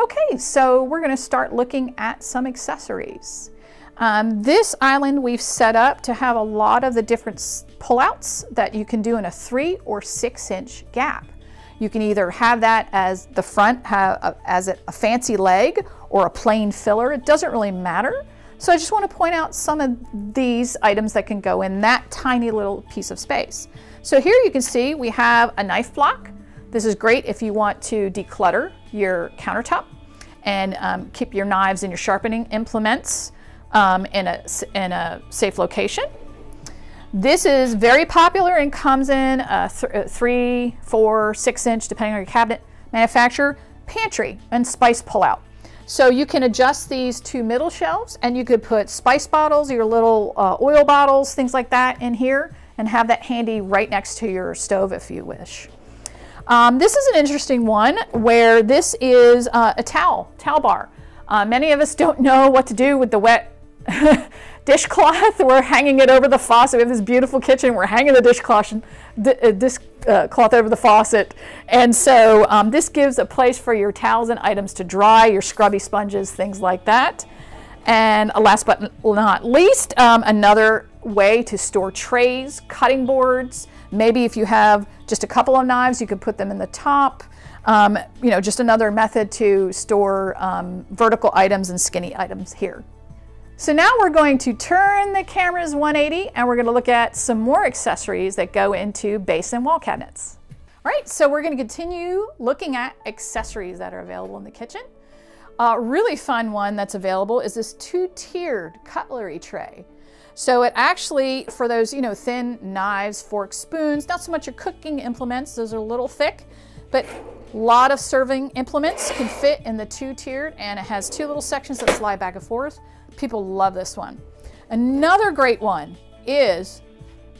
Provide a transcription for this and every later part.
Okay, so we're going to start looking at some accessories. This island we've set up to have a lot of the different pullouts that you can do in a 3 or 6 inch gap. You can either have that as the front, as a fancy leg or a plain filler. It doesn't really matter. So I just want to point out some of these items that can go in that tiny little piece of space. So here you can see we have a knife block. This is great if you want to declutter your countertop and keep your knives and your sharpening implements in a safe location. This is very popular and comes in a 3, 4, 6 inch, depending on your cabinet manufacturer, pantry and spice pullout. So you can adjust these 2 middle shelves and you could put spice bottles, your little oil bottles, things like that in here, and have that handy right next to your stove if you wish. This is an interesting one where this is a towel bar. Many of us don't know what to do with the wet dishcloth. We're hanging it over the faucet. We have this beautiful kitchen. We're hanging the dishcloth over the faucet. And so this gives a place for your towels and items to dry, your scrubby sponges, things like that. And last but not least, another way to store trays, cutting boards. Maybe if you have just a couple of knives, you could put them in the top. You know, just another method to store vertical items and skinny items here. So now we're going to turn the cameras 180 and we're going to look at some more accessories that go into base and wall cabinets. All right, so we're going to continue looking at accessories that are available in the kitchen. A really fun one that's available is this 2-tiered cutlery tray. So it actually, for those, you know, thin knives, forks, spoons, not so much your cooking implements, those are a little thick, but a lot of serving implements can fit in the 2-tiered, and it has 2 little sections that slide back and forth. People love this one. Another great one is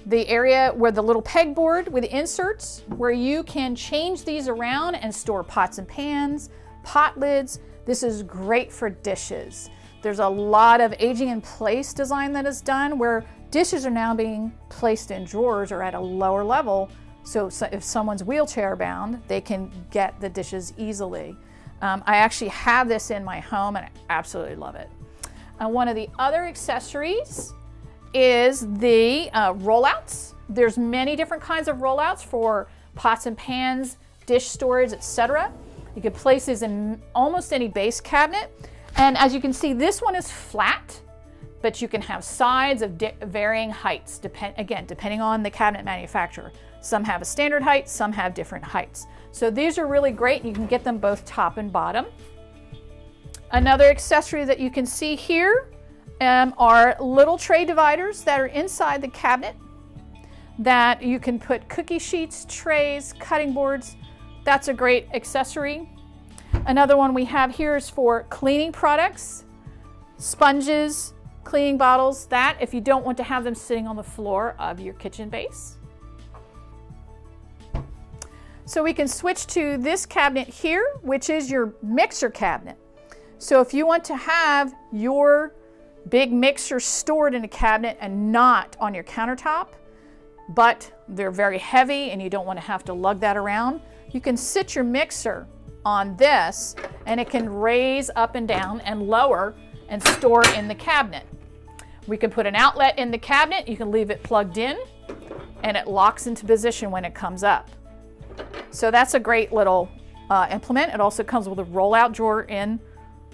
the area where the little pegboard with the inserts, where you can change these around and store pots and pans, pot lids. This is great for dishes. There's a lot of aging in place design that is done where dishes are now being placed in drawers or at a lower level. So if someone's wheelchair bound, they can get the dishes easily. I actually have this in my home and I absolutely love it. One of the other accessories is the rollouts. There's many different kinds of rollouts for pots and pans, dish storage, etc. You can place these in almost any base cabinet. And as you can see, this one is flat, but you can have sides of varying heights, depending on the cabinet manufacturer. Some have a standard height, some have different heights. So these are really great. You can get them both top and bottom. Another accessory that you can see here are little tray dividers that are inside the cabinet that you can put cookie sheets, trays, cutting boards. That's a great accessory. Another one we have here is for cleaning products, sponges, cleaning bottles, that if you don't want to have them sitting on the floor of your kitchen base. So we can switch to this cabinet here, which is your mixer cabinet. So if you want to have your big mixer stored in a cabinet and not on your countertop, but they're very heavy and you don't want to have to lug that around, you can sit your mixer on this and it can raise up and down and lower and store in the cabinet. We can put an outlet in the cabinet, you can leave it plugged in and it locks into position when it comes up. So that's a great little implement. It also comes with a rollout drawer in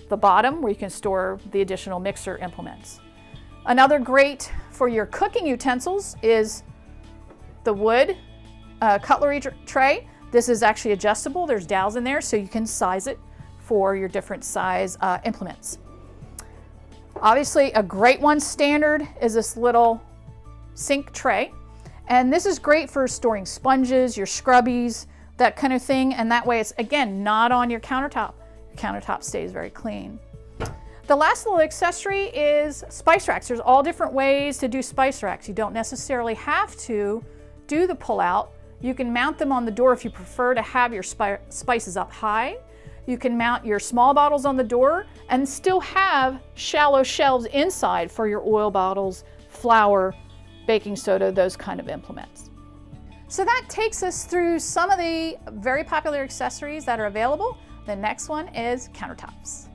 the bottom where you can store the additional mixer implements. Another great for your cooking utensils is the wood cutlery tray. This is actually adjustable. There's dowels in there so you can size it for your different size implements. Obviously a great one standard is this little sink tray. And this is great for storing sponges, your scrubbies, that kind of thing. And that way it's, again, not on your countertop. Your countertop stays very clean. The last little accessory is spice racks. There's all different ways to do spice racks. You don't necessarily have to do the pull-out. You can mount them on the door if you prefer to have your spices up high. You can mount your small bottles on the door and still have shallow shelves inside for your oil bottles, flour, baking soda, those kind of implements. So that takes us through some of the very popular accessories that are available. The next one is countertops.